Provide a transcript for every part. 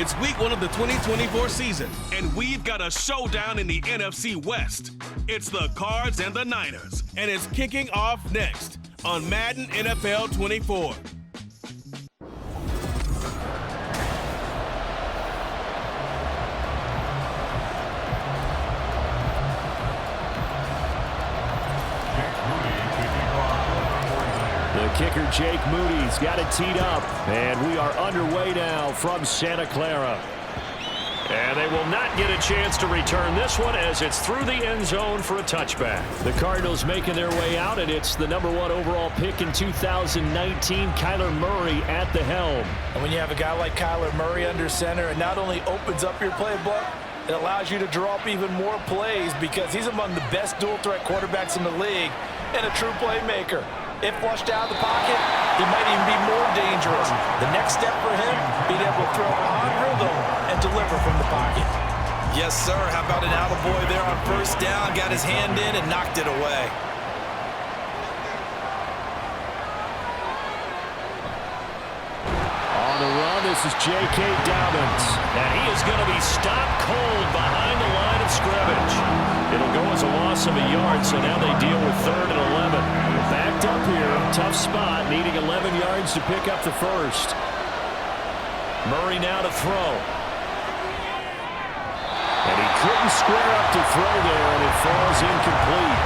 It's week 1 of the 2024 season, and we've got a showdown in the NFC West. It's the Cards and the Niners, and it's kicking off next on Madden NFL 24. The kicker, Jake Moody's got it teed up, and we are underway now from Santa Clara. And they will not get a chance to return this one as it's through the end zone for a touchback. The Cardinals making their way out, and it's the number 1 overall pick in 2019, Kyler Murray at the helm. And when you have a guy like Kyler Murray under center, it not only opens up your playbook, it allows you to draw up even more plays because he's among the best dual-threat quarterbacks in the league and a true playmaker. If flushed out of the pocket, he might even be more dangerous. The next step for him, being able to throw on rhythm and deliver from the pocket. Yes, sir. How about an attaboy there on first down? Got his hand in and knocked it away. On the run, this is J.K. Dobbins. And he is going to be stopped cold behind the line of scrimmage. It'll go as a loss of a yard, so now they deal with 3rd and 11. Backed up here, tough spot, needing 11 yards to pick up the first. Murray now to throw. And he couldn't square up to throw there, and it falls incomplete.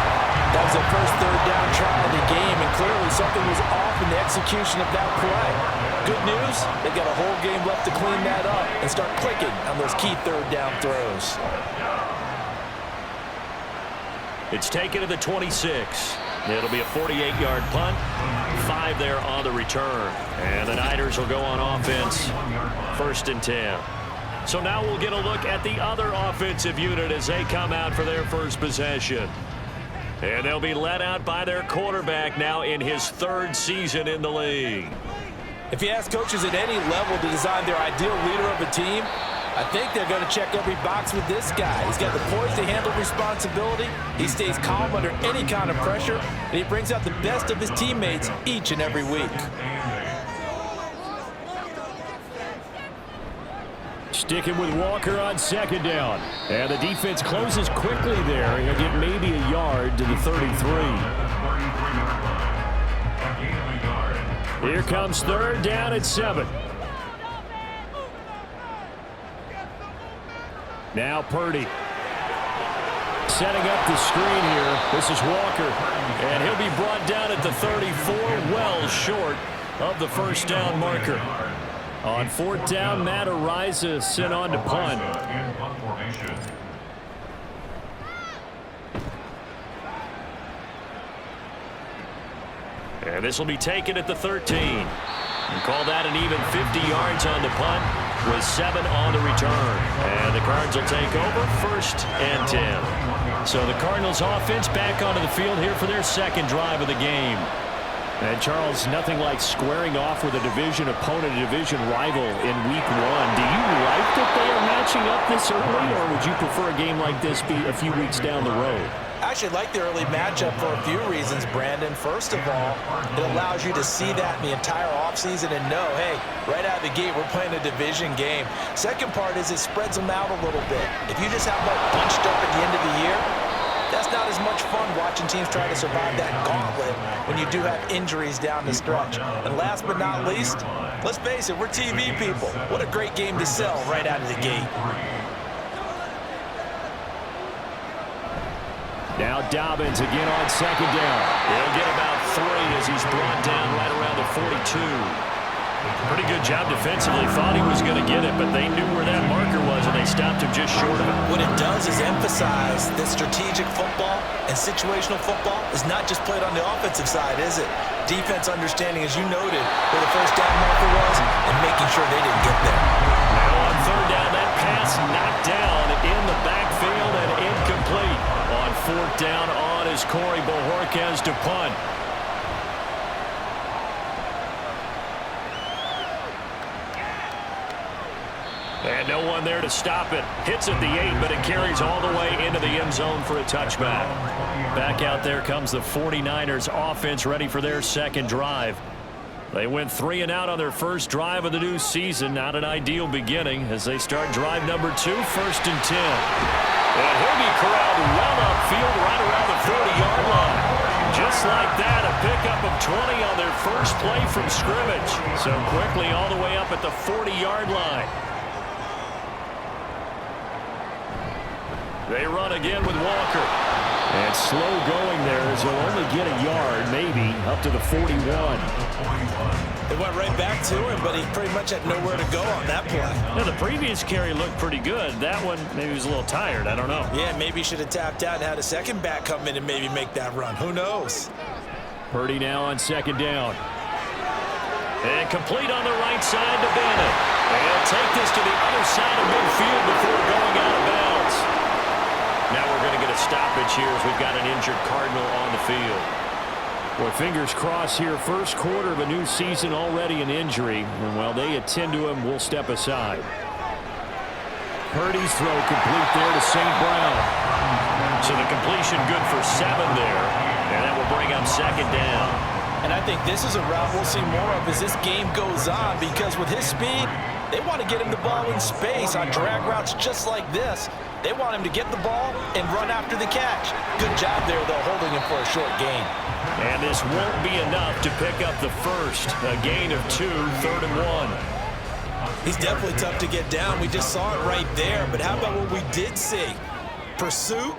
That was the first 3rd down try of the game, and clearly something was off in the execution of that play. Good news, they got a whole game left to clean that up and start clicking on those key 3rd down throws. It's taken to the 26. It'll be a 48-yard punt. 5 there on the return. And the Niners will go on offense. 1st and 10. So now we'll get a look at the other offensive unit as they come out for their first possession. And they'll be led out by their quarterback now in his 3rd season in the league. If you ask coaches at any level to design their ideal leader of a team, I think they're going to check every box with this guy. He's got the poise to handle responsibility. He stays calm under any kind of pressure, and he brings out the best of his teammates each and every week. Sticking with Walker on 2nd down. And the defense closes quickly there. He'll get maybe a yard to the 33. Here comes 3rd down at 7. Now Purdy. Setting up the screen here. This is Walker. And he'll be brought down at the 34, well short of the 1st down marker. On 4th down, Matt Ariza sent on to punt. And this will be taken at the 13. And call that an even 50 yards on the punt with 7 on the return. And the Cards will take over 1st and 10. So the Cardinals offense back onto the field here for their 2nd drive of the game. And Charles, nothing like squaring off with a division opponent, a division rival in week 1. Do you like that they are matching up this early, or would you prefer a game like this be a few weeks down the road? I actually like the early matchup for a few reasons, Brandon. First of all, it allows you to see that in the entire offseason and know, hey, right out of the gate, we're playing a division game. Second part is it spreads them out a little bit. If you just have that bunched up at the end of the year, that's not as much fun watching teams try to survive that gauntlet when you do have injuries down the stretch. And last but not least, let's face it, we're TV people. What a great game to sell right out of the gate. Now Dobbins again on 2nd down. He'll get about 3 as he's brought down right around the 42. Pretty good job defensively. Thought he was going to get it, but they knew where that marker was, and they stopped him just short of it. What it does is emphasize that strategic football and situational football is not just played on the offensive side, is it? Defense understanding, as you noted, where the 1st down marker was and making sure they didn't get there. Now on 3rd down, that pass knocked down in the backfield and incomplete. On 4th down on is Corey Bojorquez to punt. And no one there to stop it. Hits at the 8, but it carries all the way into the end zone for a touchback. Back out there comes the 49ers offense ready for their 2nd drive. They went 3 and out on their first drive of the new season. Not an ideal beginning as they start drive number 2, 1st and 10. And he'll be corralled well upfield right around the 40-yard line. Just like that, a pickup of 20 on their first play from scrimmage. So quickly all the way up at the 40-yard line. They run again with Walker. And slow going there as he'll only get a yard, maybe, up to the 41. They went right back to him, but he pretty much had nowhere to go on that play. Now, the previous carry looked pretty good. That one, maybe he was a little tired. I don't know. Yeah, maybe he should have tapped out and had a second back come in and maybe make that run. Who knows? Purdy now on 2nd down. And complete on the right side to Bennett. And take this to the other side of midfield before going out of bounds. Now we're going to get a stoppage here as we've got an injured Cardinal on the field. Well, fingers crossed here. First quarter of a new season, already an injury. And while they attend to him, we'll step aside. Purdy's throw complete there to St. Brown. So the completion good for 7 there. And that will bring up 2nd down. And I think this is a route we'll see more of as this game goes on, because with his speed, they want to get him the ball in space on drag routes just like this. They want him to get the ball and run after the catch. Good job there, though, holding him for a short gain. And this won't be enough to pick up the first. A gain of 2, 3rd and 1. He's definitely tough to get down. We just saw it right there. But how about what we did see? Pursuit,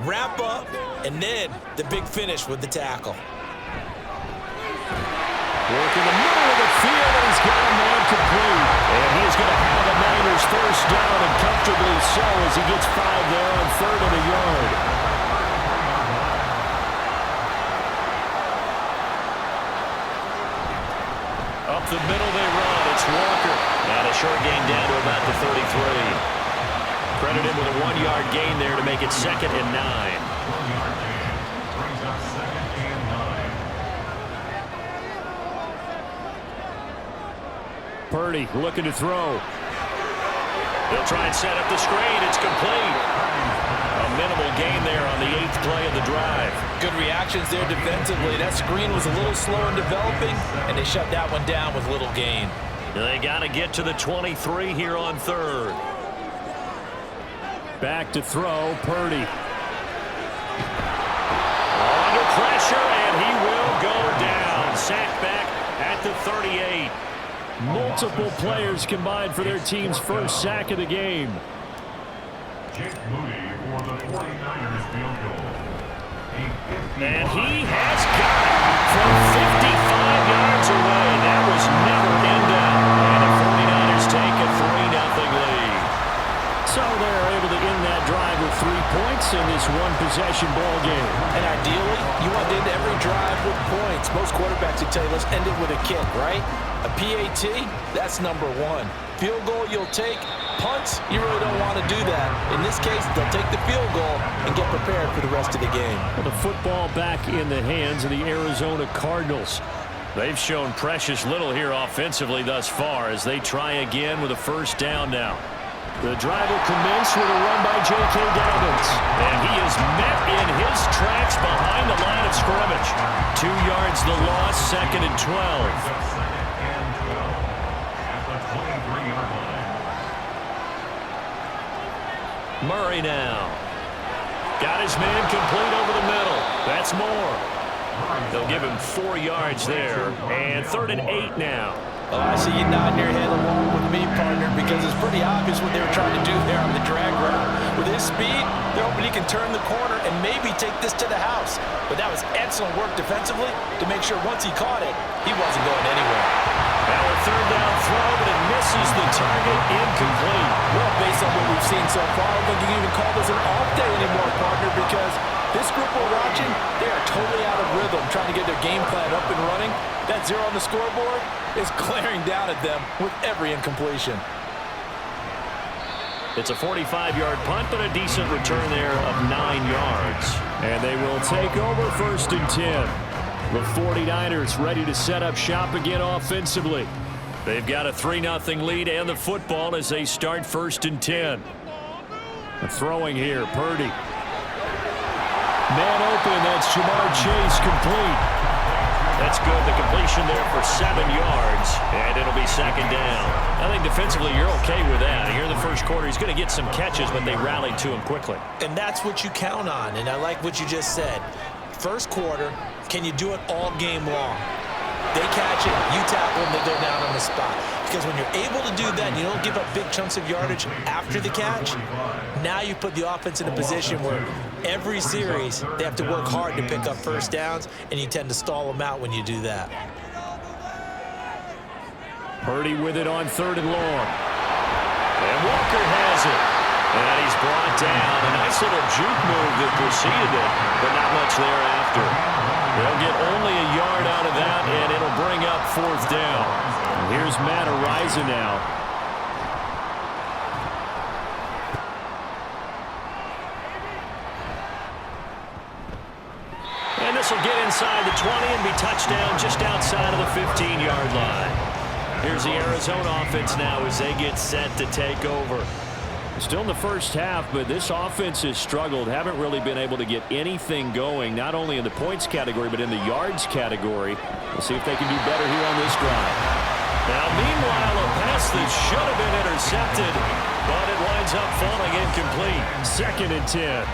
wrap up, and then the big finish with the tackle. Work in the middle of the field, and he's got a man complete. And he's going to have the Niners first down, and comfortably so as he gets 5 there on 3rd and a yard. Up the middle they run. It's Walker. And a short gain down to about the 33. Credit him with a 1-yard gain there to make it 2nd and 9. Purdy looking to throw. They'll try and set up the screen. It's complete. A minimal gain there on the 8th play of the drive. Good reactions there defensively. That screen was a little slow in developing, and they shut that one down with little gain. They got to get to the 23 here on 3rd. Back to throw, Purdy. Under pressure, and he will go down. Sacked back at the 38. Multiple players combined for their team's first sack of the game. And he has got it from 55 yards away. That was never in doubt. And the 49ers take a 3-0 lead. So they're able to end that drive with 3 points in this one-possession ball game. And ideally, you want to end every drive with points. Most quarterbacks would tell you, let's end it with a kick, right? A PAT, that's number 1. Field goal you'll take. Punts, you really don't want to do that. In this case, they'll take the field goal and get prepared for the rest of the game. Well, the football back in the hands of the Arizona Cardinals. They've shown precious little here offensively thus far as they try again with a first down now. The drive will commence with a run by J.K. Dobbins. And he is met in his tracks behind the line of scrimmage. 2 yards the loss, 2nd and 12. Murray now. Got his man complete over the middle. That's more. They'll give him 4 yards there. And 3rd and 8 now. Well, I see you nodding your head along with me, partner, because it's pretty obvious what they were trying to do there on the drag route. With his speed, they're hoping he can turn the corner and maybe take this to the house. But that was excellent work defensively to make sure once he caught it, he wasn't going anywhere. Now a 3rd down throw, but it misses the target, incomplete. Well, based on what we've seen so far, I don't think you can even call this an off day anymore, partner, because this group we're watching, they are totally out of rhythm, trying to get their game plan up and running. That 0 on the scoreboard is glaring down at them with every incompletion. It's a 45-yard punt, but a decent return there of 9 yards. And they will take over 1st and 10. The 49ers ready to set up shop again offensively. They've got a 3-0 lead and the football as they start 1st and 10. Throwing here, Purdy. Man open, that's Jamar Chase complete. That's good. The completion there for 7 yards, and it'll be second down. I think defensively you're okay with that. Here in the first quarter, he's going to get some catches, but they rallied to him quickly. And that's what you count on, and I like what you just said. First quarter, can you do it all game long? They catch it, you tackle them, they go down on the spot. Because when you're able to do that and you don't give up big chunks of yardage after the catch, now you put the offense in a position where every series they have to work hard to pick up first downs, and you tend to stall them out when you do that. Purdy with it on 3rd and long. And Walker has it. And he's brought down. A nice little juke move that preceded it, but not much thereafter. They'll get only a yard out of that, and it'll bring up 4th down. And here's Matt Ariza now. And this will get inside the 20 and be touchdown just outside of the 15-yard line. Here's the Arizona offense now as they get set to take over. Still in the first half, but this offense has struggled. Haven't really been able to get anything going, not only in the points category, but in the yards category. We'll see if they can do better here on this drive. Now, meanwhile, a pass that should have been intercepted, but it winds up falling incomplete. 2nd and 10.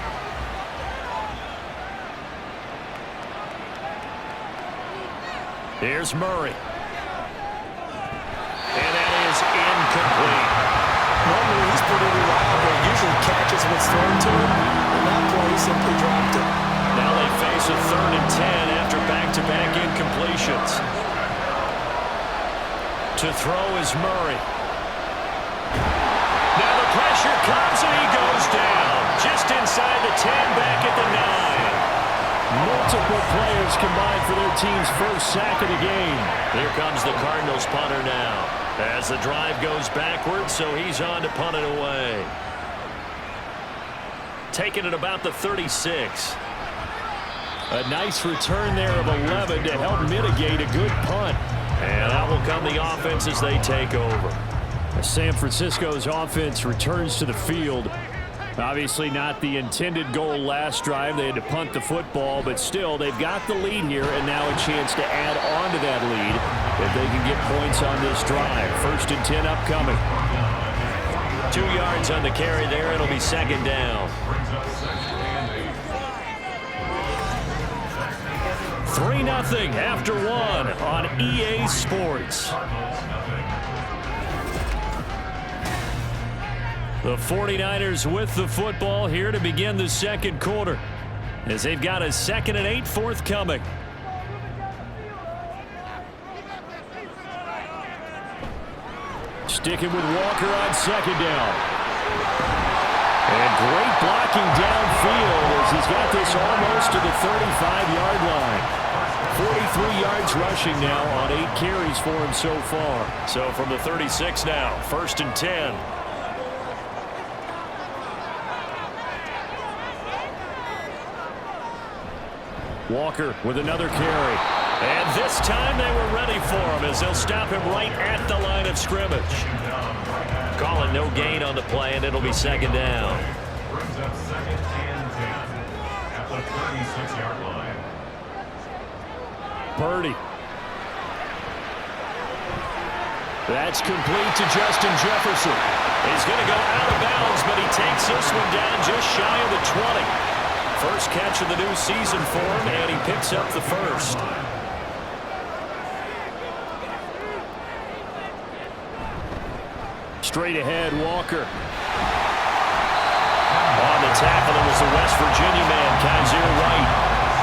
Here's Murray. And that is incomplete. Normally he's pretty reliable. Usually catches what's thrown to him. In that play, he simply dropped it. Now they face a 3rd and 10 after back-to-back incompletions. To throw is Murray. Now the pressure comes and he goes down. Just inside the 10, back at the 9. Multiple players combined for their team's first sack of the game. Here comes the Cardinals punter now. As the drive goes backwards, so he's on to punt it away. Taking it about the 36. A nice return there of 11 to help mitigate a good punt. And out will come the offense as they take over. San Francisco's offense returns to the field. Obviously not the intended goal last drive. They had to punt the football, but still they've got the lead here and now a chance to add on to that lead if they can get points on this drive. 1st and 10 upcoming. 2 yards on the carry there. It'll be 2nd down. 3-0 after 1 on EA Sports. The 49ers with the football here to begin the second quarter as they've got a 2nd and 8 forthcoming. Sticking with Walker on 2nd down. And great blocking downfield as he's got this almost to the 35-yard line. 43 yards rushing now on 8 carries for him so far. So from the 36 now, 1st and 10. Walker with another carry. And this time they were ready for him as they'll stop him right at the line of scrimmage. Calling no gain on the play, and it'll be 2nd down. Brings up 2nd and 10 at the 36-yard line. Purdy. That's complete to Justin Jefferson. He's going to go out of bounds, but he takes this one down just shy of the 20. First catch of the new season for him, and he picks up the first. Straight ahead, Walker. On the tackle, it was the West Virginia man, Kaiser Wright.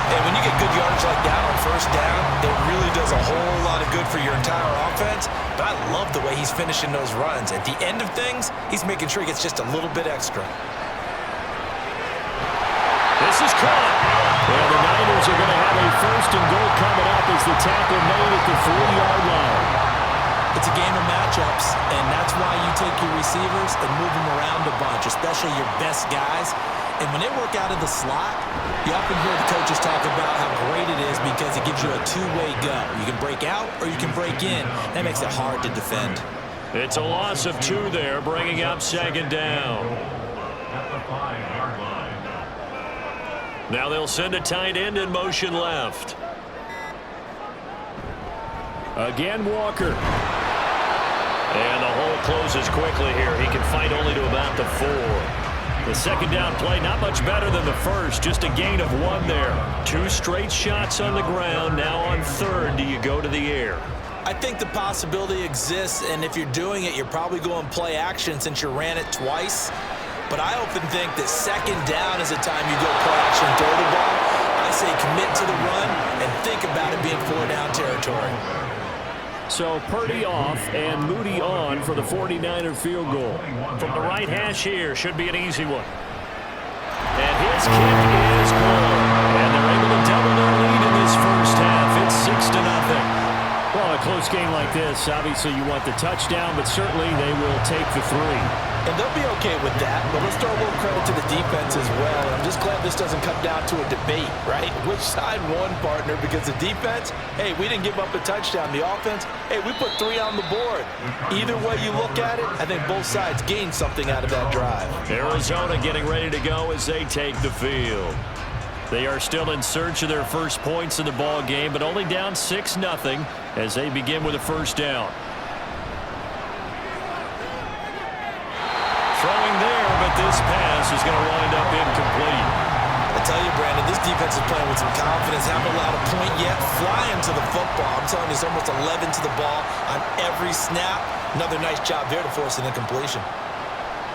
And when you get good yardage like that on 1st down, it really does a whole lot of good for your entire offense. But I love the way he's finishing those runs. At the end of things, he's making sure he gets just a little bit extra. This is caught. Well, the Niners are going to have a 1st and goal coming up as the tackle made at the 3-yard line. It's a game of matchups, and that's why you take your receivers and move them around a bunch, especially your best guys. And when they work out of the slot, you often hear the coaches talk about how great it is because it gives you a two-way go. You can break out or you can break in. That makes it hard to defend. It's a loss of 2 there, bringing up 2nd down. At the 5-yard line. Now they'll send a tight end in motion left. Again, Walker. And the hole closes quickly here. He can fight only to about the 4. The second down play, not much better than the first. Just a gain of 1 there. 2 straight shots on the ground. Now on third, do you go to the air? I think the possibility exists, and if you're doing it, you're probably going play action since you ran it twice. But I often think that second down is the time you go play action and throw the ball. I say commit to the run and think about it being 4-down territory. So Purdy off and Moody on for the 49er field goal. From the right hash here, should be an easy one. And his kick is good. And they're able to double their lead in this first half. It's 6-0. Well, a close game like this, obviously you want the touchdown, but certainly they will take the 3. And they'll be okay with that, but let's throw a little credit to the defense as well. And I'm just glad this doesn't come down to a debate, right? Which side won, partner? Because the defense, hey, we didn't give up a touchdown. The offense, hey, we put 3 on the board. Either way you look at it, I think both sides gained something out of that drive. Arizona getting ready to go as they take the field. They are still in search of their first points in the ball game, but only down 6-0 as they begin with a first down. Throwing there, but this pass is going to wind up incomplete. I tell you, Brandon, this defense is playing with some confidence. Haven't allowed a point yet. Flying to the football. I'm telling you, it's almost 11 to the ball on every snap. Another nice job there to force an incompletion.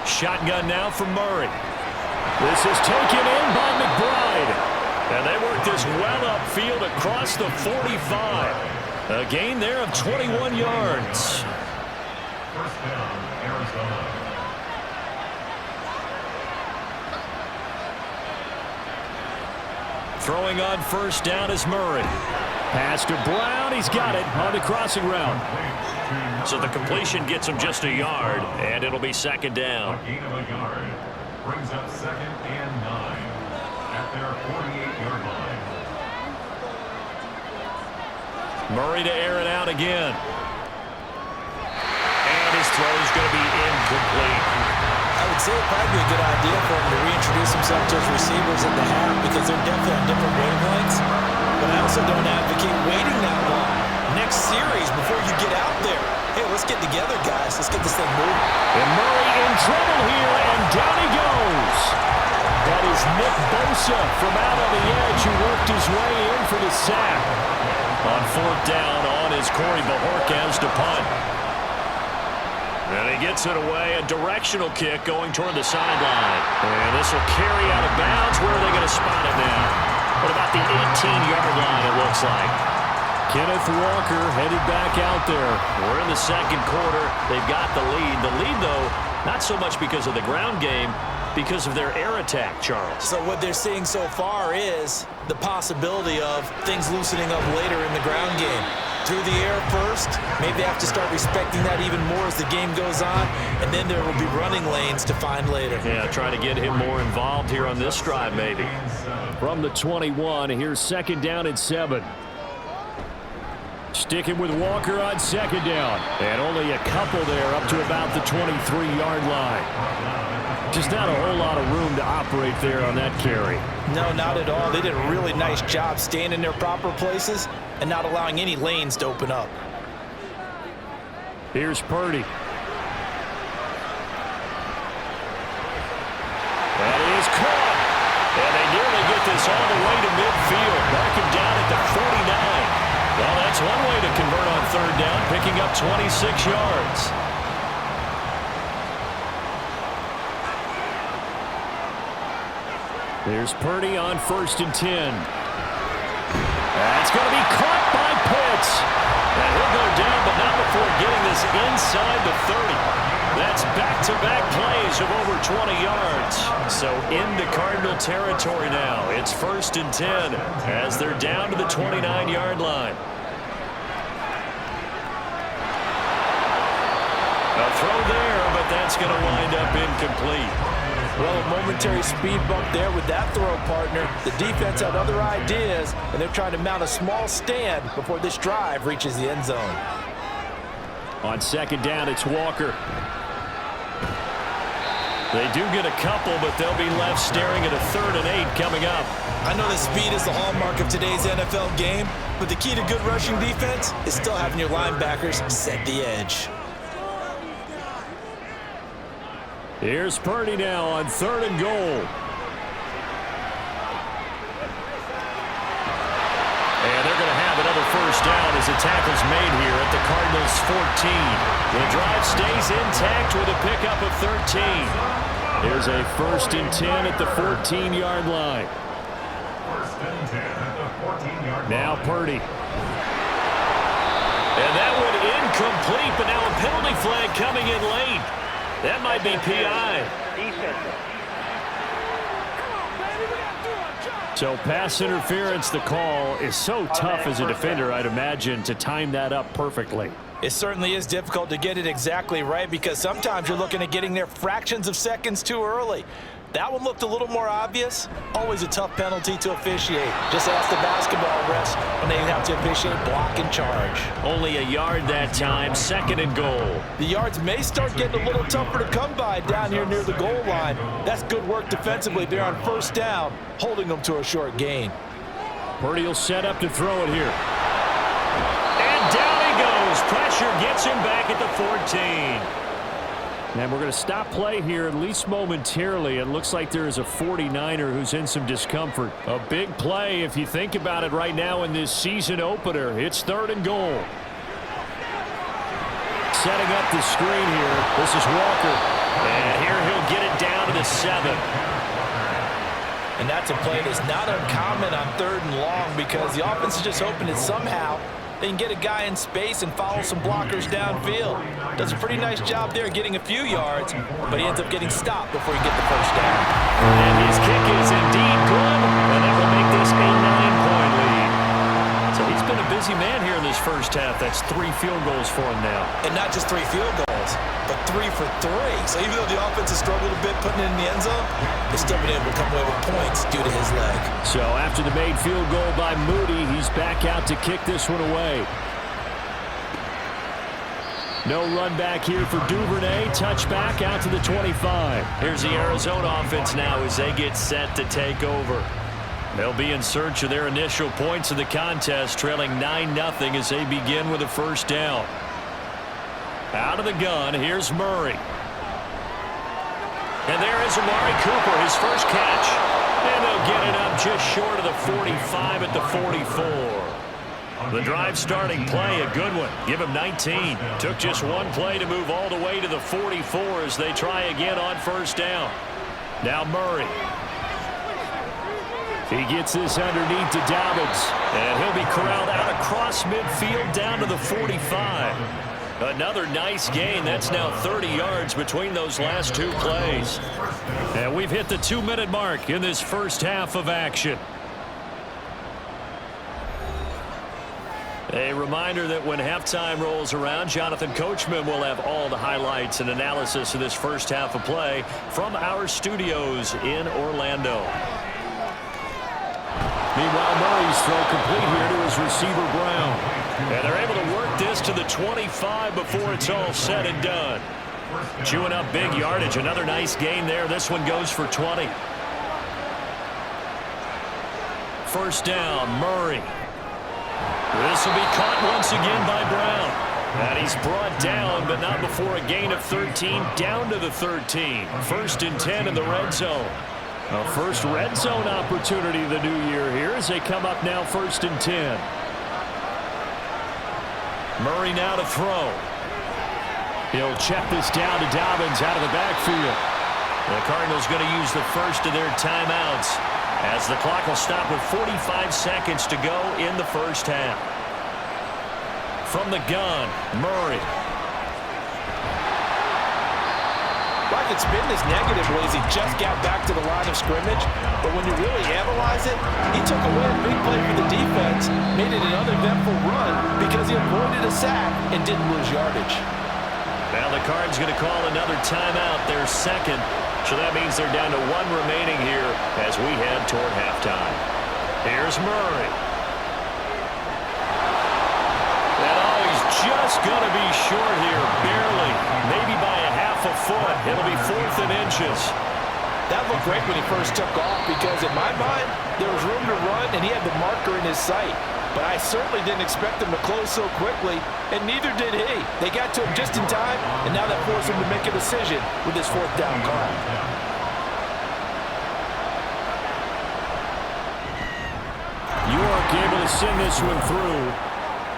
Shotgun now for Murray. This is taken in by McBride. And they work this well upfield across the 45. A gain there of 21 yards. First down, Arizona. Throwing on first down is Murray. Pass to Brown. He's got it on the crossing route. So the completion gets him just a yard, and it'll be second down. A gain of a yard brings up 2nd and 9 at their 48-yard line. Murray to air it out again. And his throw is going to be incomplete. I would say it'd probably be a good idea for him to reintroduce himself to his receivers at the half because they're definitely on different wavelengths. But I also don't advocate waiting that long. Next series before you get out there. Hey, let's get together, guys. Let's get this thing moving. And Murray in trouble here, and down he goes. That is Nick Bosa from out on the edge who worked his way in for the sack. On 4th down on is Corey Bajorquez to punt. And he gets it away, a directional kick going toward the sideline. And this will carry out of bounds. Where are they going to spot it now? What about the 18-yard line, it looks like? Kenneth Walker headed back out there. We're in the second quarter. They've got the lead. The lead, though, not so much because of the ground game, because of their air attack, Charles. So what they're seeing so far is the possibility of things loosening up later in the ground game. Through the air first, maybe they have to start respecting that even more as the game goes on, and then there will be running lanes to find later. Yeah, trying to get him more involved here on this drive, maybe. From the 21, here's second down and 7. Sticking with Walker on second down. And only a couple there up to about the 23-yard line. Just not a whole lot of room to operate there on that carry. No, not at all. They did a really nice job staying in their proper places and not allowing any lanes to open up. Here's Purdy. That is caught. And they nearly get this all the way to midfield. Mark him down at the 49. Well, that's one way to convert on third down, picking up 26 yards. There's Purdy on 1st and 10. That's going to be caught by Pitts. And he'll go down, but not before getting this inside the 30. That's back-to-back plays of over 20 yards. So into Cardinal territory now. It's 1st and 10 as they're down to the 29-yard line. A throw there, but that's going to wind up incomplete. Well, a momentary speed bump there with that throw, partner. The defense had other ideas, and they're trying to mount a small stand before this drive reaches the end zone. On second down, it's Walker. They do get a couple, but they'll be left staring at a 3rd and 8 coming up. I know that speed is the hallmark of today's NFL game, but the key to good rushing defense is still having your linebackers set the edge. Here's Purdy now on 3rd and goal. And they're going to have another first down as the tackle's made here at the Cardinals' 14. The drive stays intact with a pickup of 13. Here's a 1st and 10 at the 14-yard line. 1st and 10 at the 14-yard line. Now Purdy. And that one incomplete, but now a penalty flag coming in late. That might be PI. So pass interference, the call is so tough as a defender, I'd imagine, to time that up perfectly. It certainly is difficult to get it exactly right because sometimes you're looking at getting there fractions of seconds too early. That one looked a little more obvious. Always a tough penalty to officiate. Just ask the basketball refs when they have to officiate block and charge. Only a yard that time, 2nd and goal. The yards may start getting a little tougher to come by down here near the goal line. That's good work defensively there on 1st down, holding them to a short gain. Purdy will set up to throw it here. And down he goes. Pressure gets him back at the 14. And we're going to stop play here, at least momentarily. It looks like there is a 49er who's in some discomfort. A big play, if you think about it right now in this season opener. It's 3rd and goal. Setting up the screen here. This is Walker. And here he'll get it down to the 7. And that's a play that's not uncommon on 3rd and long because the offense is just hoping that somehow they can get a guy in space and follow some blockers downfield. Does a pretty nice job there getting a few yards, but he ends up getting stopped before he gets the first down. And his kick is indeed good, and that will make this a 9-point lead. So he's been a busy man here in this first half. That's 3 field goals for him now. And not just 3 field goals, but 3 for 3. So even though the offense has struggled a bit putting it in the end zone, they've still been able to come away with points due to his leg. So after the made field goal by Moody, he's back out to kick this one away. No run back here for Duvernay. Touchback out to the 25. Here's the Arizona offense now as they get set to take over. They'll be in search of their initial points of the contest, trailing 9-0 as they begin with a first down. Out of the gun, here's Murray. And there is Amari Cooper, his first catch. And they'll get it up just short of the 45 at the 44. The drive starting play, a good one. Give him 19. Took just one play to move all the way to the 44 as they try again on first down. Now Murray. He gets this underneath to Dobbins. And he'll be corralled out across midfield down to the 45. Another nice gain. That's now 30 yards between those last 2 plays. And we've hit the 2-minute mark in this first half of action. A reminder that when halftime rolls around, Jonathan Coachman will have all the highlights and analysis of this first half of play from our studios in Orlando. Meanwhile, Murray's throw complete here to his receiver, Brown. And they're able to work this to the 25 before it's all said and done. Chewing up big yardage. Another nice gain there. This one goes for 20. First down, Murray. This will be caught once again by Brown. And he's brought down, but not before a gain of 13, down to the 13. 1st and 10 in the red zone. A first red zone opportunity of the new year here as they come up now 1st and 10. Murray now to throw. He'll check this down to Dobbins out of the backfield. The Cardinals going to use the first of their timeouts as the clock will stop with 45 seconds to go in the first half. From the gun, Murray. Like it's been this negative ways he just got back to the line of scrimmage, but when you really analyze it, he took away a big play for the defense, made it an uneventful run because he avoided a sack and didn't lose yardage. Now the Cards going to call another timeout, their second, so that means they're down to 1 remaining here as we head toward halftime. Here's Murray. And oh, he's just going to be short here, barely, maybe by a half a the foot. It'll be 4th and inches. That looked great when he first took off because in my mind, there was room to run and he had the marker in his sight. But I certainly didn't expect him to close so quickly, and neither did he. They got to him just in time, and now that forced him to make a decision with his 4th down call. York able to send this one through.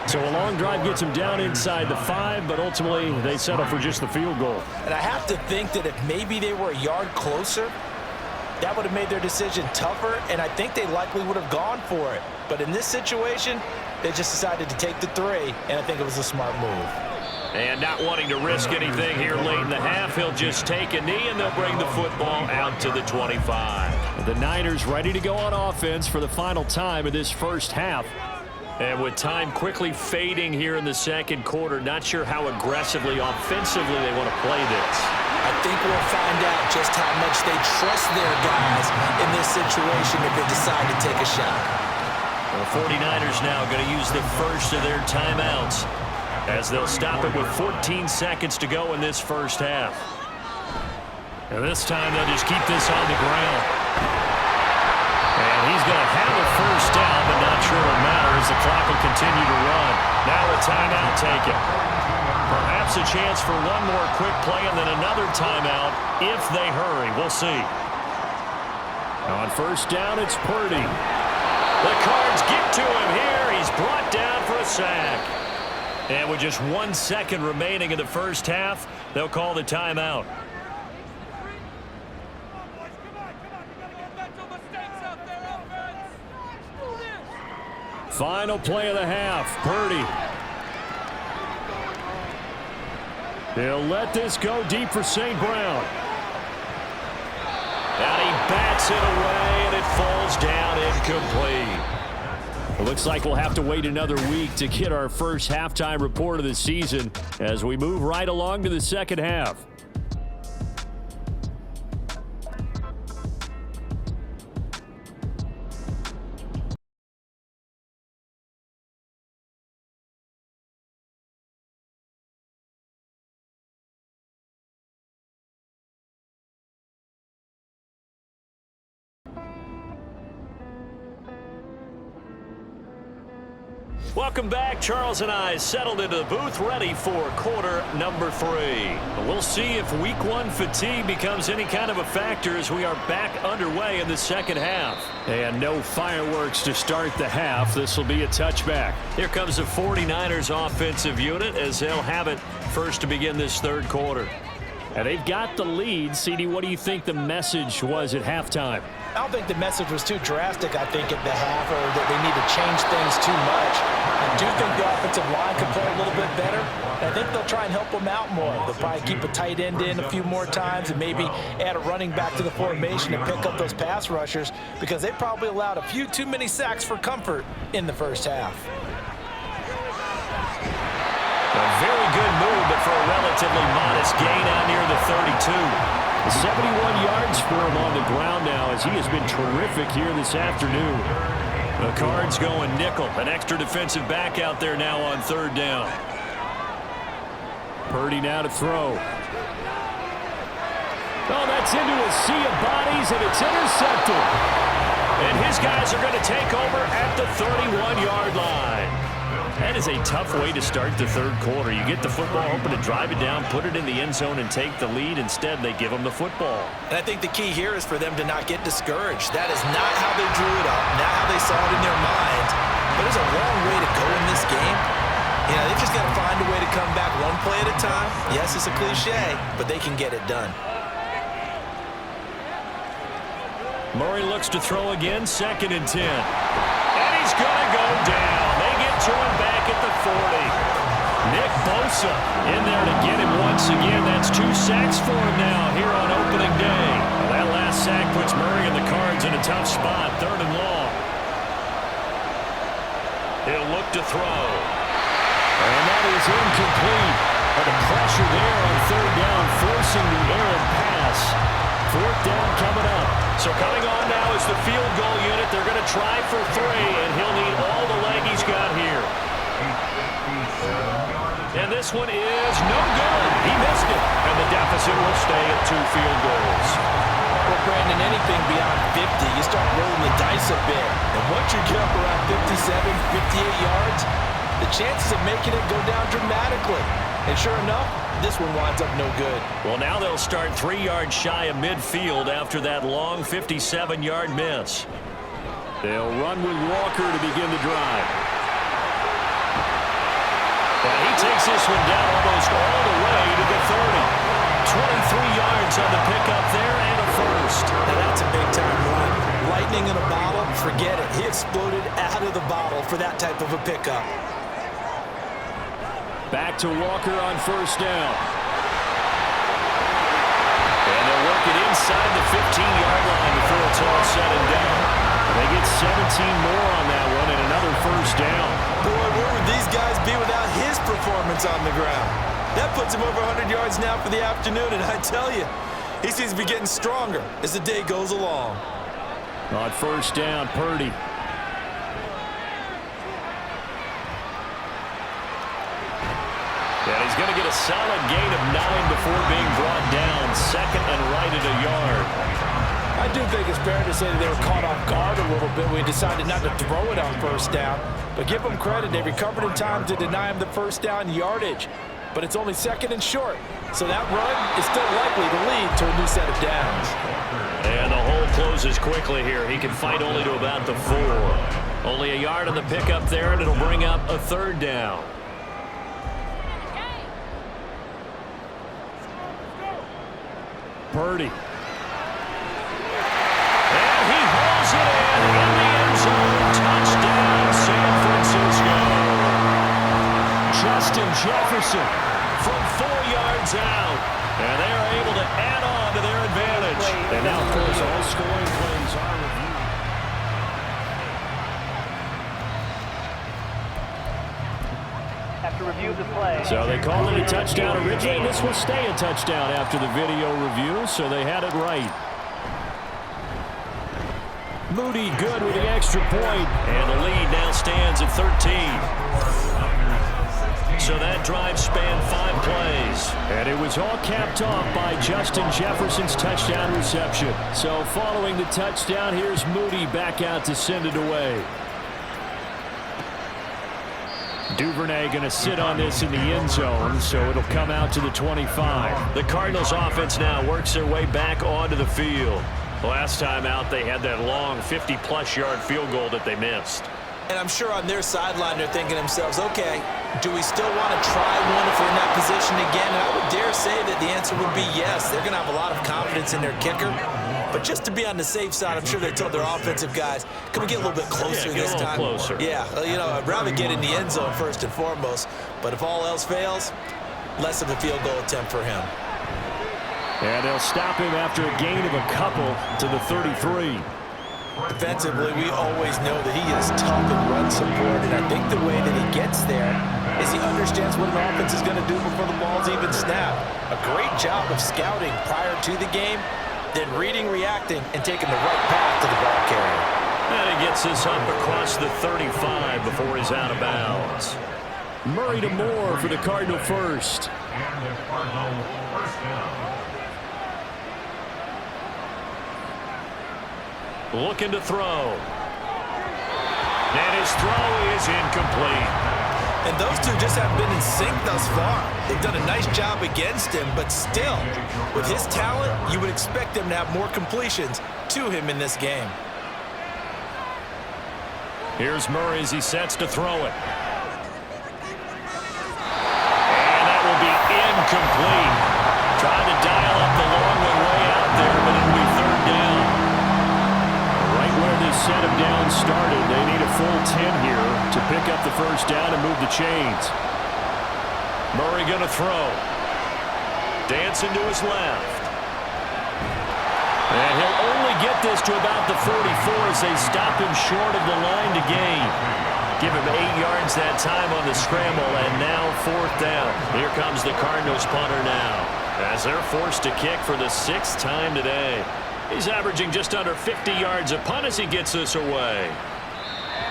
So a long drive gets him down inside the 5, but ultimately they settle for just the field goal. And I have to think that if maybe they were a yard closer, that would have made their decision tougher, and I think they likely would have gone for it. But in this situation, they just decided to take the 3, and I think it was a smart move. And not wanting to risk anything here late in the half, he'll just take a knee, and they'll bring the football out to the 25. The Niners ready to go on offense for the final time of this first half. And with time quickly fading here in the second quarter, not sure how aggressively, offensively they want to play this. I think we'll find out just how much they trust their guys in this situation if they decide to take a shot. The 49ers now going to use the first of their timeouts as they'll stop it with 14 seconds to go in this first half. And this time they'll just keep this on the ground. And he's going to have a first down, but not sure it'll matter as the clock will continue to run. Now a timeout taken. Perhaps a chance for one more quick play and then another timeout if they hurry. We'll see. On first down, it's Purdy. The Cards get to him here. He's brought down for a sack. And with just 1 second remaining in the first half, they'll call the timeout. Final play of the half, Purdy. He'll let this go deep for St. Brown. And he bats it away, and it falls down incomplete. It looks like we'll have to wait another week to get our first halftime report of the season as we move right along to the second half. Welcome back. Charles and I settled into the booth ready for quarter number 3. We'll see if week 1 fatigue becomes any kind of a factor as we are back underway in the second half. And no fireworks to start the half. This will be a touchback. Here comes the 49ers offensive unit as they'll have it first to begin this third quarter. And they've got the lead. CD, what do you think the message was at halftime? I don't think the message was too drastic, I think, at the half, or that they need to change things too much. I do think the offensive line can play a little bit better. And I think they'll try and help them out more. They'll probably keep a tight end in a few more times and maybe add a running back to the formation and pick up those pass rushers because they probably allowed a few too many sacks for comfort in the first half. A very good move, but for a relatively modest gain out near the 32. 71 yards for him on the ground now as he has been terrific here this afternoon. The Cards going nickel. An extra defensive back out there now on third down. Purdy now to throw. Oh, that's into a sea of bodies, and it's intercepted. And his guys are going to take over at the 31-yard line. That is a tough way to start the third quarter. You get the football, hoping to drive it down, put it in the end zone, and take the lead. Instead, they give them the football. And I think the key here is for them to not get discouraged. That is not how they drew it up, not how they saw it in their mind. But there's a long way to go in this game. You know, they've just got to find a way to come back one play at a time. Yes, it's a cliche, but they can get it done. Murray looks to throw again, 2nd and 10. And he's going to go down. They get to him back at the 40. Nick Bosa in there to get him once again. That's 2 sacks for him now here on opening day. Well, that last sack puts Murray and the Cards in a tough spot, 3rd and long. He'll look to throw. And that is incomplete. But the pressure there on 3rd down, forcing the errant pass. 4th down coming up. So coming on now is the field goal unit. They're going to try for 3, and he'll need all the leg he's got here. And this one is no good. He missed it. And the deficit will stay at 2 field goals. Well, Brandon, anything beyond 50, you start rolling the dice a bit. And once you get up around 57, 58 yards, the chances of making it go down dramatically. And sure enough, this one winds up no good. Well, now they'll start 3 yards shy of midfield after that long 57-yard miss. They'll run with Walker to begin the drive. And he takes this one down almost all the way to the 30. 23 yards on the pickup there and a first. Now that's a big-time run. Lightning in a bottle, forget it. He exploded out of the bottle for that type of a pickup. Back to Walker on first down. And they'll work it inside the 15-yard line before it's all said and done. They get 17 more on that one and another first down. Boy, where would these guys be without his performance on the ground? That puts him over 100 yards now for the afternoon, and I tell you, he seems to be getting stronger as the day goes along. On first down, Purdy. And he's going to get a solid gain of 9 before being brought down. Second and right at a yard. I do think it's fair to say that they were caught off guard a little bit when he decided not to throw it on first down. But give them credit, they recovered in time to deny him the first down yardage. But it's only second and short, so that run is still likely to lead to a new set of downs. And the hole closes quickly here. He can fight only to about the 4. Only a yard on the pickup there, and it'll bring up a third down. Purdy. And he hauls it in the end zone. Touchdown, San Francisco. Justin Jefferson from 4 yards out. And they are able to add on to their advantage. And now, of course, all scoring plays are reviewed. Have to review the play. So they called it a touchdown originally, and this will stay a touchdown after the video review, so they had it right. Moody good with the extra point, and the lead now stands at 13. So that drive spanned 5 plays. And it was all capped off by Justin Jefferson's touchdown reception. So following the touchdown, here's Moody back out to send it away. Duvernay going to sit on this in the end zone, so it'll come out to the 25. The Cardinals offense now works their way back onto the field. Last time out, they had that long 50-plus yard field goal that they missed. And I'm sure on their sideline they're thinking to themselves, okay, do we still want to try one if we're in that position again? And I would dare say that the answer would be yes. They're going to have a lot of confidence in their kicker. But just to be on the safe side, I'm sure they told their offensive guys, can we get a little bit closer this time? Closer. Yeah, you know, I'd rather get in the end zone first and foremost. But if all else fails, less of a field goal attempt for him. And they'll stop him after a gain of a couple to the 33. Defensively, we always know that he is tough in run support, and I think the way that he gets there is he understands what an offense is going to do before the ball's even snapped. A great job of scouting prior to the game, then reading, reacting, and taking the right path to the ball carrier. And he gets this up across the 35 before he's out of bounds. Murray to Moore for the Cardinal first. And the Cardinal first down. Looking to throw. And his throw is incomplete. And those two just haven't been in sync thus far. They've done a nice job against him, but still, with his talent, you would expect them to have more completions to him in this game. Here's Murray as he sets to throw it. And that will be incomplete. Trying to dial up the long one way out there, but it'll be third down. Right where this set of downs started, they need a full 10 here to pick up the first down and move the chains. Murray going to throw. Dancing to his left. And he'll only get this to about the 44 as they stop him short of the line to gain. Give him 8 yards that time on the scramble, and now fourth down. Here comes the Cardinals punter now, as they're forced to kick for the 6th time today. He's averaging just under 50 yards a punt as he gets this away.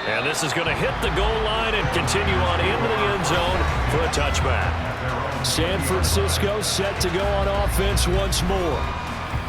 And this is going to hit the goal line and continue on into the end zone for a touchback. San Francisco set to go on offense once more.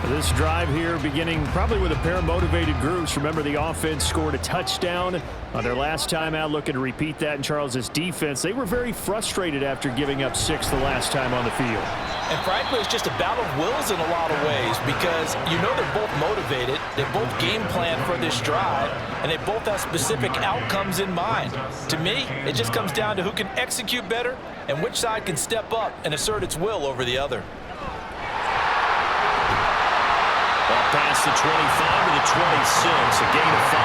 This drive here beginning probably with a pair of motivated groups. Remember, the offense scored a touchdown on their last time out, looking to repeat that in Charles's defense. They were very frustrated after giving up 6 the last time on the field. And frankly, it's just a battle of wills in a lot of ways because you know they're both motivated, they both game plan for this drive, and they both have specific outcomes in mind. To me, it just comes down to who can execute better and which side can step up and assert its will over the other. Past the 25 to the 26, a gain of 5.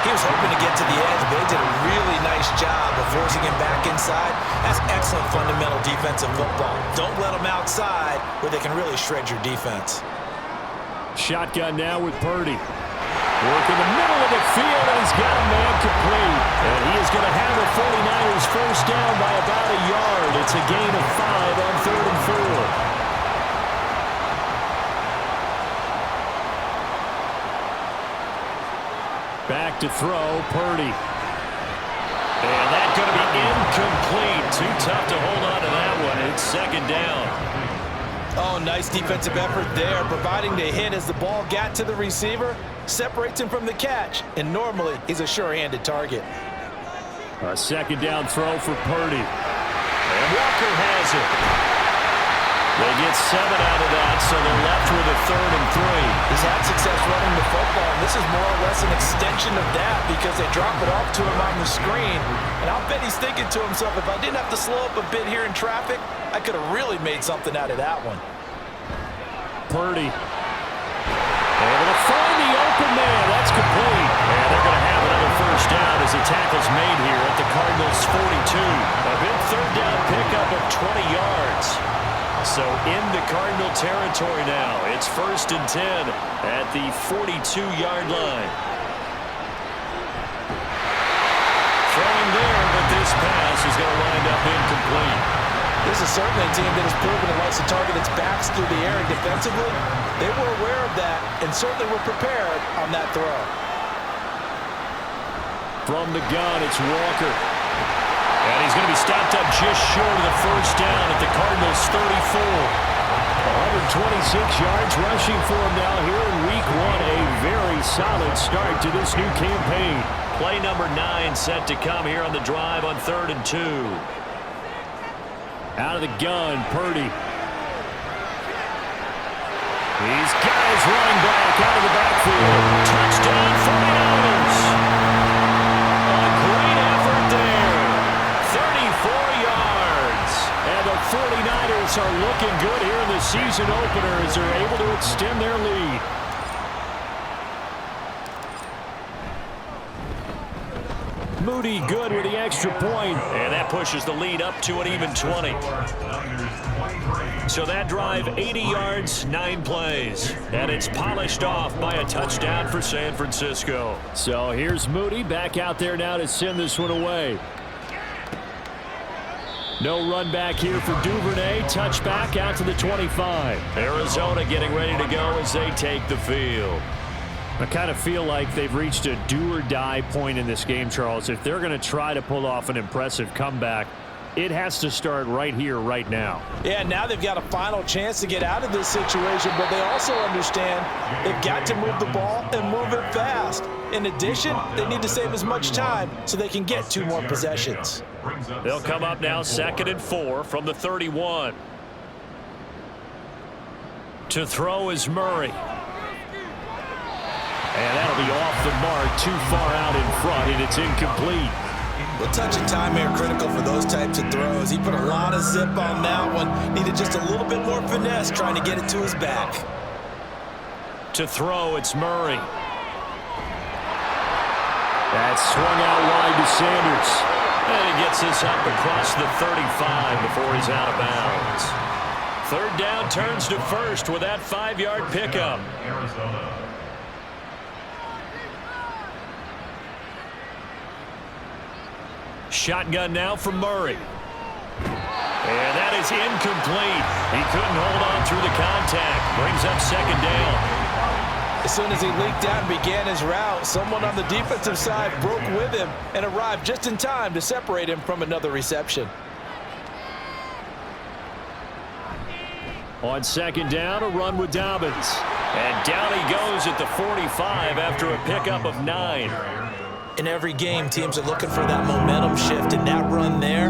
He was hoping to get to the edge, but they did a really nice job of forcing him back inside. That's excellent fundamental defensive football. Don't let them outside where they can really shred your defense. Shotgun now with Purdy. Work in the middle of the field, and he's got a man complete. And he is going to have the 49ers first down by about a yard. It's a gain of 5 on 3rd and 4. Back to throw, Purdy. And that's going to be incomplete. Too tough to hold on to that one. It's 2nd down. Oh, nice defensive effort there, providing the hit as the ball got to the receiver, separates him from the catch, and normally he's a sure-handed target. A 2nd down throw for Purdy. And Walker has it. They get 7 out of that, so they're left with a 3rd and 3. He's had success running the football, and this is more or less an extension of that because they drop it off to him on the screen. And I'll bet he's thinking to himself, if I didn't have to slow up a bit here in traffic, I could have really made something out of that one. Purdy. Able to find the open man. That's complete. And they're going to have another first down as the tackle's made here at the Cardinals' 42. A big 3rd down pickup of 20 yards. So into Cardinal territory now. It's 1st and 10 at the 42-yard line. Throwing there, but this pass is going to wind up incomplete. This is certainly a team that has proven it likes to target its backs through the air, and defensively, they were aware of that and certainly were prepared on that throw. From the gun, it's Walker. And he's going to be stopped up just short of the first down at the Cardinals' 34. 126 yards rushing for him now here in Week 1. A very solid start to this new campaign. Play number 9 set to come here on the drive on 3rd and 2. Out of the gun, Purdy. He's got his running back out of the backfield. Touchdown 49ers. A great effort there. 34 yards. And the 49ers are looking good here in the season opener as they're able to extend their lead. Moody good with the extra point. And that pushes the lead up to an even 20. So that drive, 80 yards, 9 plays. And it's polished off by a touchdown for San Francisco. So here's Moody back out there now to send this one away. No run back here for Duvernay. Touchback out to the 25. Arizona getting ready to go as they take the field. I kind of feel like they've reached a do-or-die point in this game, Charles. If they're going to try to pull off an impressive comeback, it has to start right here, right now. Yeah, now they've got a final chance to get out of this situation, but they also understand they've got to move the ball and move it fast. In addition, they need to save as much time so they can get 2 more possessions. They'll come up now 2nd and 4 from the 31. To throw is Murray. And that'll be off the mark, too far out in front, and it's incomplete. A touch of time here critical for those types of throws. He put a lot of zip on that one. Needed just a little bit more finesse trying to get it to his back. To throw, it's Murray. That's swung out wide to Sanders. And he gets this up across the 35 before he's out of bounds. 3rd down turns to 1st with that 5-yard pickup. Arizona. Shotgun now for Murray. And that is incomplete. He couldn't hold on through the contact. Brings up 2nd down. As soon as he leaked out and began his route, someone on the defensive side broke with him and arrived just in time to separate him from another reception. On second down, a run with Dobbins. And down he goes at the 45 after a pickup of 9. In every game, teams are looking for that momentum shift, and that run there,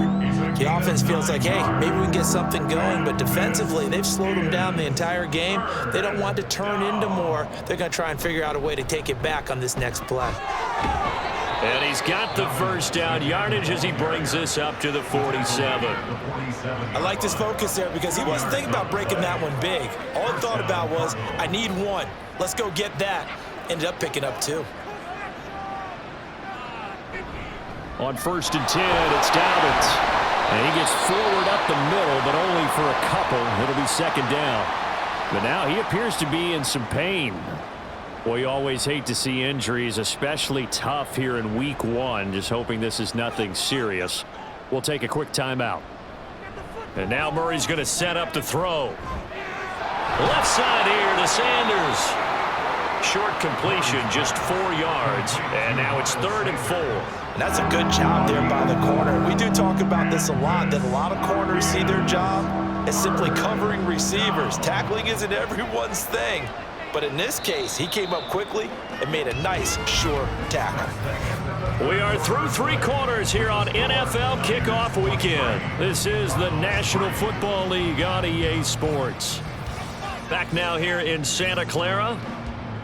the offense feels like, hey, maybe we can get something going, but defensively, they've slowed them down the entire game. They don't want to turn into more. They're going to try and figure out a way to take it back on this next play. And he's got the first down yardage as he brings this up to the 47. I like this focus there because he wasn't thinking about breaking that one big. All he thought about was, I need one. Let's go get that. Ended up picking up 2. On first and 10, it's Dobbins. And he gets forward up the middle, but only for a couple. It'll be second down. But now he appears to be in some pain. Well, you always hate to see injuries, especially tough here in week 1. Just hoping this is nothing serious. We'll take a quick timeout. And now Murray's going to set up the throw. Left side here to Sanders. Short completion, just 4 yards. And now it's 3rd and 4. And that's a good job there by the corner. We do talk about this a lot, that a lot of corners see their job as simply covering receivers. Tackling isn't everyone's thing. But in this case, he came up quickly and made a nice, sure tackle. We are through 3 quarters here on NFL Kickoff Weekend. This is the National Football League on EA Sports. Back now here in Santa Clara.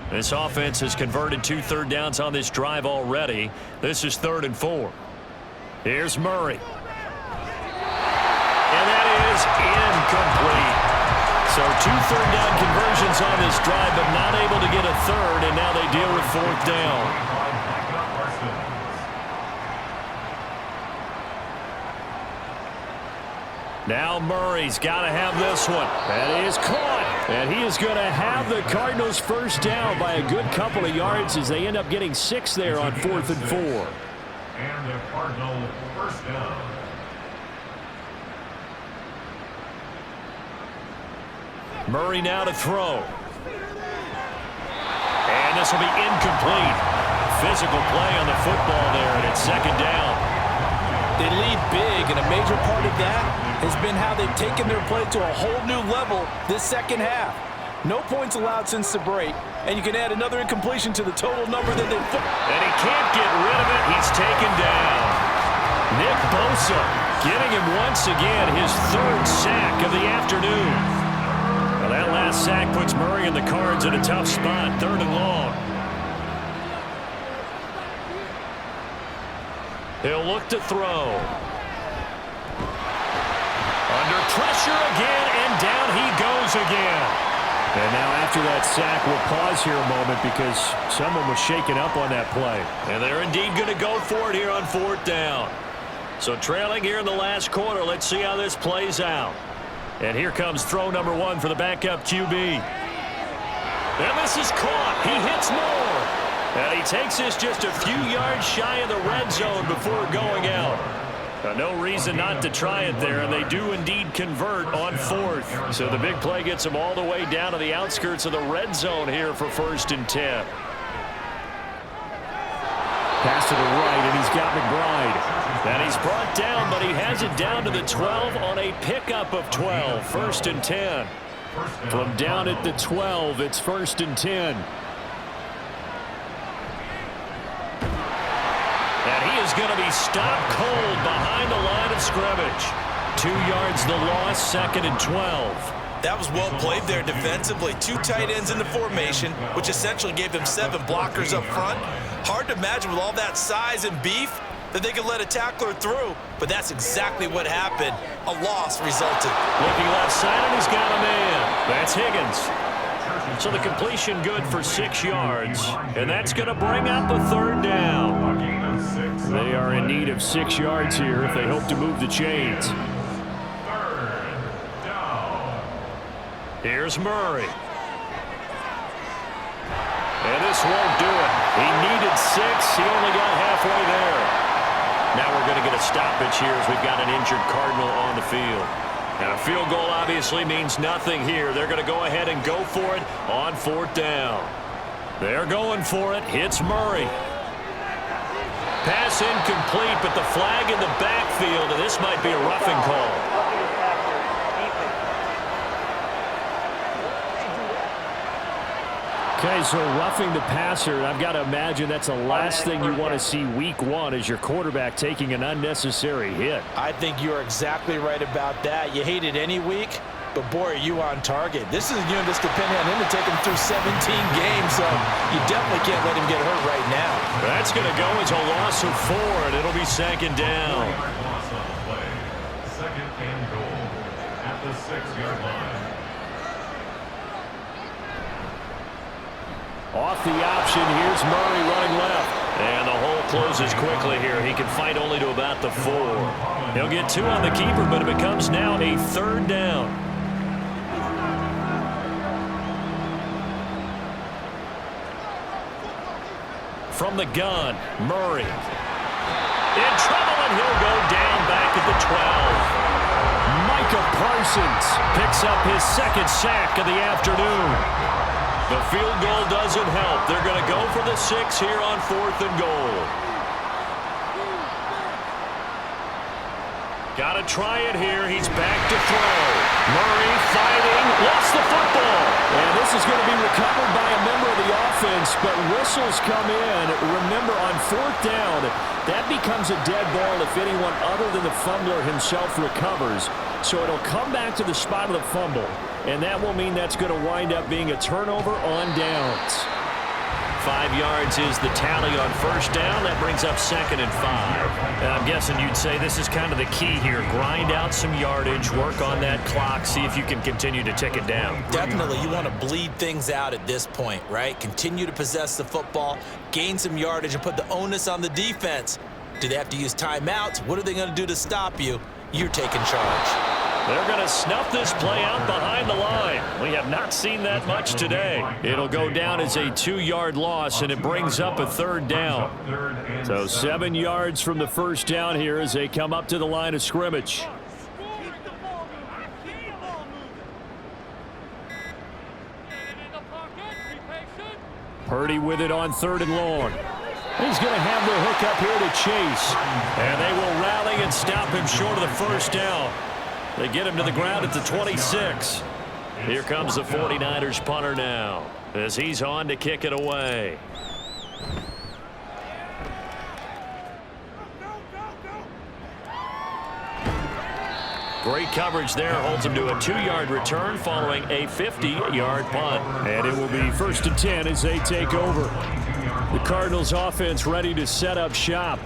This offense has converted 2 third downs on this drive already. This is 3rd and 4. Here's Murray. And that is incomplete. So 2 third down conversions on this drive, but not able to get a third, and now they deal with 4th down. Now Murray's got to have this one. That is caught. And he is going to have the Cardinals first down by a good couple of yards as they end up getting 6 there on 4th and 4. And the Cardinal first down. Murray now to throw. And this will be incomplete. Physical play on the football there, and it's 2nd down. They lead big, and a major part of that has been how they've taken their play to a whole new level this second half. No points allowed since the break, and you can add another incompletion to the total number that they've... And he can't get rid of it. He's taken down. Nick Bosa getting him once again his 3rd sack of the afternoon. Well, that last sack puts Murray and the Cards in a tough spot, 3rd and long. He'll look to throw. Under pressure again, and down he goes again. And now after that sack, we'll pause here a moment because someone was shaken up on that play. And they're indeed going to go for it here on 4th down. So trailing here in the last quarter, let's see how this plays out. And here comes throw number 1 for the backup QB. And this is caught. He hits more. And he takes this just a few yards shy of the red zone before going out. No reason not to try it there, and they do indeed convert on 4th. So the big play gets them all the way down to the outskirts of the red zone here for 1st and 10. Pass to the right, and he's got McBride. And he's brought down, but he has it down to the 12 on a pickup of 12. 1st and 10. From down at the 12, it's 1st and 10. And he is going to be stopped cold behind the line of scrimmage. 2 yards the loss, 2nd and 12. That was well played there defensively. 2 tight ends in the formation, which essentially gave them 7 blockers up front. Hard to imagine with all that size and beef that they could let a tackler through, but that's exactly what happened. A loss resulted. Looking left side, and he's got a man. That's Higgins. So the completion good for 6 yards, and that's going to bring up a 3rd down. They are in need of 6 yards here if they hope to move the chains. Here's Murray. And this won't do it. He needed 6. He only got halfway there. Now we're going to get a stoppage here as we've got an injured Cardinal on the field. And a field goal obviously means nothing here. They're going to go ahead and go for it on 4th down. They're going for it. Hits Murray. Pass incomplete, but the flag in the backfield, and this might be a roughing call. Okay, so roughing the passer, I've got to imagine that's the last thing you want to see week one as your quarterback taking an unnecessary hit. I think you're exactly right about that. You hate it any week, but boy, are you on target. This is a unit that's depending on him to take him through 17 games, so you definitely can't let him get hurt right now. That's going to go as a loss of 4, and it'll be second down. Loss on the play. Second and goal at the 6-yard line. Off the option, here's Murray running left. And the hole closes quickly here. He can fight only to about the 4. He'll get 2 on the keeper, but it becomes now a 3rd down. From the gun, Murray. In trouble, and he'll go down back at the 12. Micah Parsons Picks up his 2nd sack of the afternoon. The field goal doesn't help. They're going to go for the 6 here on 4th and goal. Got to try it here. He's back to throw. Murray fighting. Lost the football. And this is going to be recovered by a member of the offense, but whistles come in. Remember, on 4th down, that becomes a dead ball if anyone other than the fumbler himself recovers. So it'll come back to the spot of the fumble, and that will mean that's going to wind up being a turnover on downs. 5 yards is the tally on 1st down. That brings up 2nd and 5. And I'm guessing you'd say this is kind of the key here. Grind out some yardage, work on that clock, see if you can continue to tick it down. Definitely, you want to bleed things out at this point, right? Continue to possess the football, gain some yardage, and put the onus on the defense. Do they have to use timeouts? What are they going to do to stop you? You're taking charge. They're going to snuff this play out behind the line. We have not seen that much today. It'll go down as a 2-yard loss, and it brings up a 3rd down. So 7 yards from the 1st down here as they come up to the line of scrimmage. Purdy with it on 3rd and long. He's going to have the hook up here to Chase. And they will rally and stop him short of the 1st down. They get him to the ground at the 26. Here comes the 49ers punter now as he's on to kick it away. Great coverage there. Holds him to a 2-yard return following a 50-yard punt. And it will be 1st and 10 as they take over. The Cardinals offense ready to set up shop.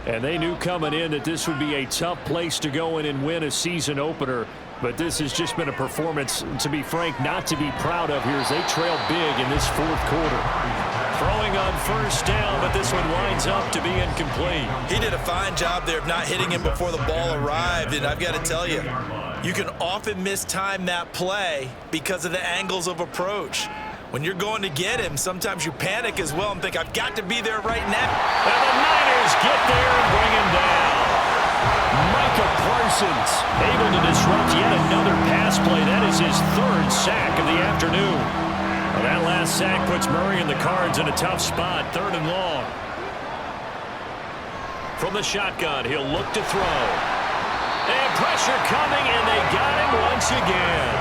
And they knew coming in that this would be a tough place to go in and win a season opener. But this has just been a performance, to be frank, not to be proud of here as they trail big in this 4th quarter. Throwing on 1st down, but this one winds up to be incomplete. He did a fine job there of not hitting him before the ball arrived, and I've got to tell you, you can often mistime that play because of the angles of approach. When you're going to get him, sometimes you panic as well and think, I've got to be there right now. And the Niners get there and bring him down. Micah Parsons Able to disrupt yet another pass play. That is his 3rd sack of the afternoon. Well, that last sack puts Murray and the Cards in a tough spot. 3rd and long. From the shotgun, he'll look to throw. And pressure coming, and they got him once again.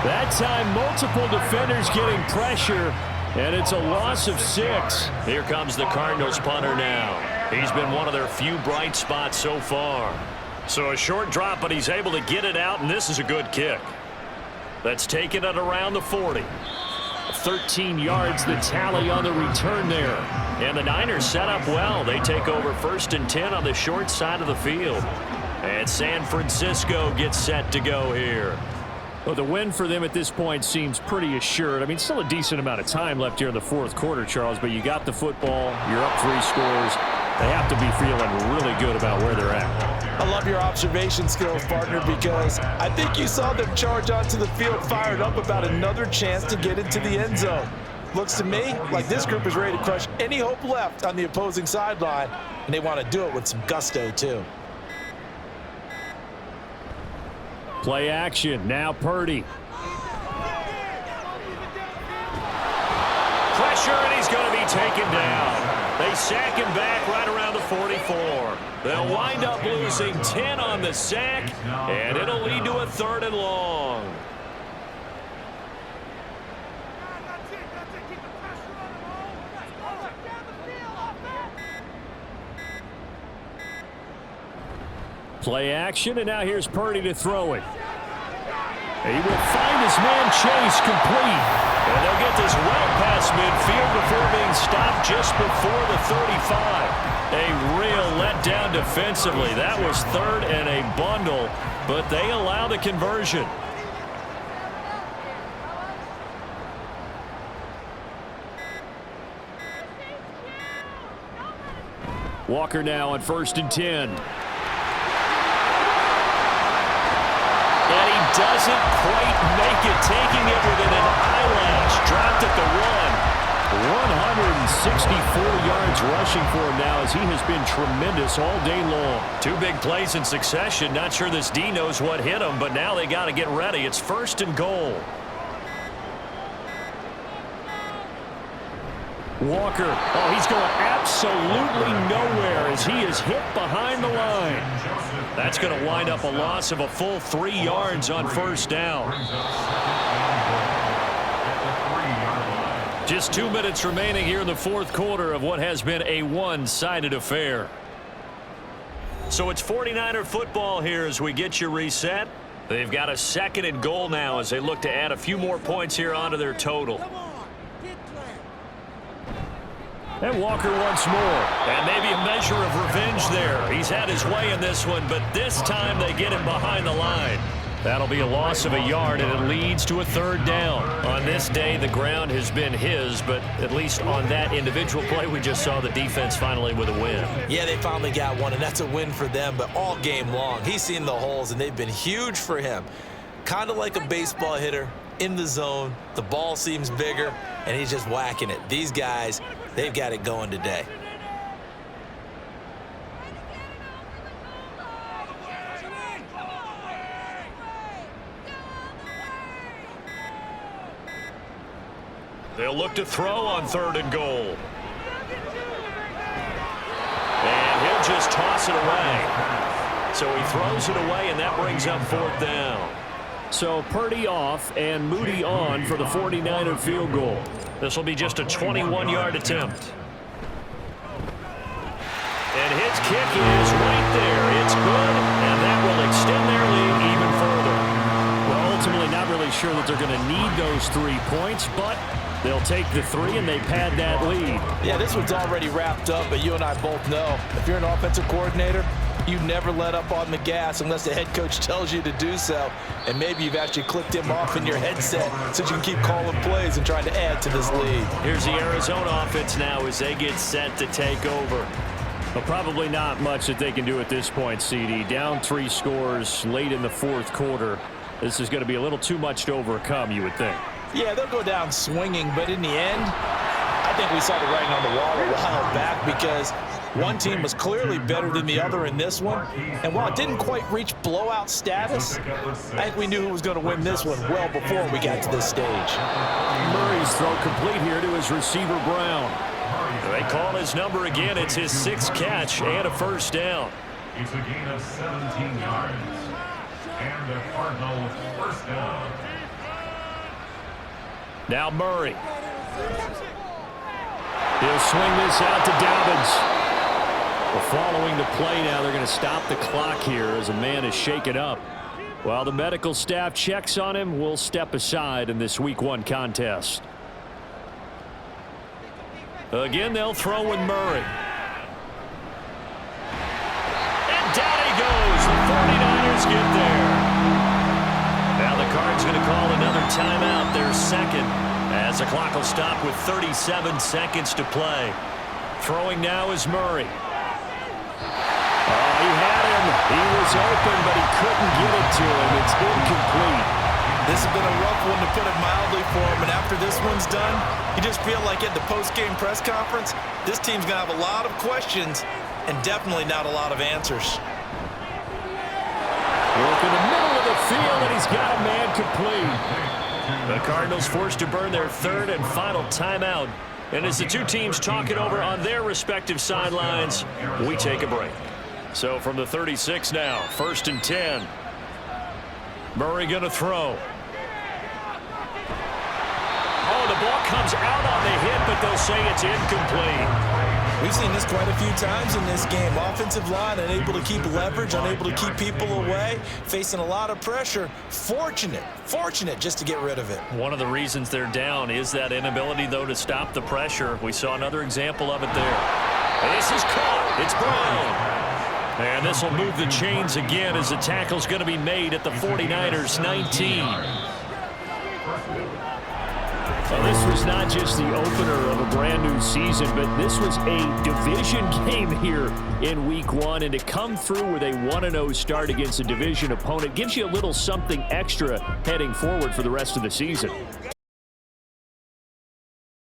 That time, multiple defenders getting pressure, and it's a loss of 6. Here comes the Cardinals punter now. He's been one of their few bright spots so far. So a short drop, but he's able to get it out, and this is a good kick. That's taken it around the 40. 13 yards, the tally on the return there. And the Niners set up well. They take over 1st and 10 on the short side of the field. And San Francisco gets set to go here. Well, the win for them at this point seems pretty assured. I mean, still a decent amount of time left here in the 4th quarter, Charles, but you got the football, you're up 3 scores. They have to be feeling really good about where they're at. I love your observation skills, partner, because I think you saw them charge onto the field fired up about another chance to get into the end zone. Looks to me like this group is ready to crush any hope left on the opposing sideline, and they want to do it with some gusto, too. Play action. Now Purdy. Pressure pressure, and he's going to be taken down. They sack him back right around the 44. They'll wind up losing 10 on the sack, and it'll lead to a 3rd and long. Play action, and now here's Purdy to throw it. He will find his man Chase complete. And they'll get this well past midfield before being stopped just before the 35. A real letdown defensively. That was 3rd and a bundle, but they allow the conversion. Walker now on 1st and 10. And he doesn't quite make it, taking it within an eyelash. Dropped at the 164 yards rushing for him now, as he has been tremendous all day long. 2 big plays in succession. Not sure this D knows what hit him, but now they got to get ready. It's 1st and goal. Walker, oh, he's going absolutely nowhere as he is hit behind the line. That's going to wind up a loss of a full 3 yards on 1st down. Just 2 minutes remaining here in the 4th quarter of what has been a one-sided affair. So it's 49er football here as we get you reset. They've got a 2nd and goal now as they look to add a few more points here onto their total. And Walker once more. And maybe a measure of revenge there. He's had his way in this one, but this time they get him behind the line. That'll be a loss of a yard, and it leads to a 3rd down. On this day, the ground has been his, but at least on that individual play, we just saw the defense finally with a win. Yeah, they finally got one, and that's a win for them, but all game long, he's seen the holes, and they've been huge for him. Kind of like a baseball hitter in the zone. The ball seems bigger, and he's just whacking it. These guys, they've got it going today. They'll look to throw on 3rd and goal. And he'll just toss it away. So he throws it away, and that brings up 4th down. So Purdy off and Moody on for the 49er field goal. This will be just a 21-yard attempt. And his kick is right there. It's good, and that will extend their lead even further. Well, ultimately not really sure that they're going to need those 3 points, but they'll take the 3 and they pad that lead. Yeah, this one's already wrapped up, but you and I both know if you're an offensive coordinator, you never let up on the gas unless the head coach tells you to do so. And maybe you've actually clicked him off in your headset so you can keep calling plays and trying to add to this lead. Here's the Arizona offense now as they get set to take over. Well, probably not much that they can do at this point, CD. Down 3 scores late in the 4th quarter. This is going to be a little too much to overcome, you would think. Yeah, they'll go down swinging, but in the end, I think we saw the writing on the wall a while back because one team was clearly better than the other in this one. And while it didn't quite reach blowout status, I think we knew who was going to win this one well before we got to this stage. Murray's throw complete here to his receiver, Brown. They call his number again. It's his 6th catch and a 1st down. It's a gain of 17 yards. And the Cardinals 1st down. Now Murray. He'll swing this out to Dobbins. Well, following the play now, they're going to stop the clock here as a man is shaken up. While the medical staff checks on him, we'll step aside in this Week 1 contest. Again, they'll throw with Murray. And down he goes. The 49ers get there. Now the Cards going to call another timeout, their 2nd, as the clock will stop with 37 seconds to play. Throwing now is Murray. Oh, he had him. He was open, but he couldn't get it to him. It's incomplete. This has been a rough one, to put it mildly, for him. And after this one's done, you just feel like at the post-game press conference, this team's going to have a lot of questions and definitely not a lot of answers. Work in the middle of the field, and he's got a man complete. The Cardinals forced to burn their 3rd and final timeout And as the two teams talk it over on their respective sidelines, we take a break. So from the 36 now, 1st and 10. Murray going to throw. Oh, the ball comes out on the hit, but they'll say it's incomplete. We've seen this quite a few times in this game. Offensive line unable to keep leverage, unable to keep people away, facing a lot of pressure. Fortunate just to get rid of it. One of the reasons they're down is that inability, though, to stop the pressure. We saw another example of it there. This is caught. It's Brown. And this will move the chains again as the tackle's going to be made at the 49ers 19. Well, this was not just the opener of a brand new season, but this was a division game here in week 1. And to come through with a 1-0 start against a division opponent gives you a little something extra heading forward for the rest of the season.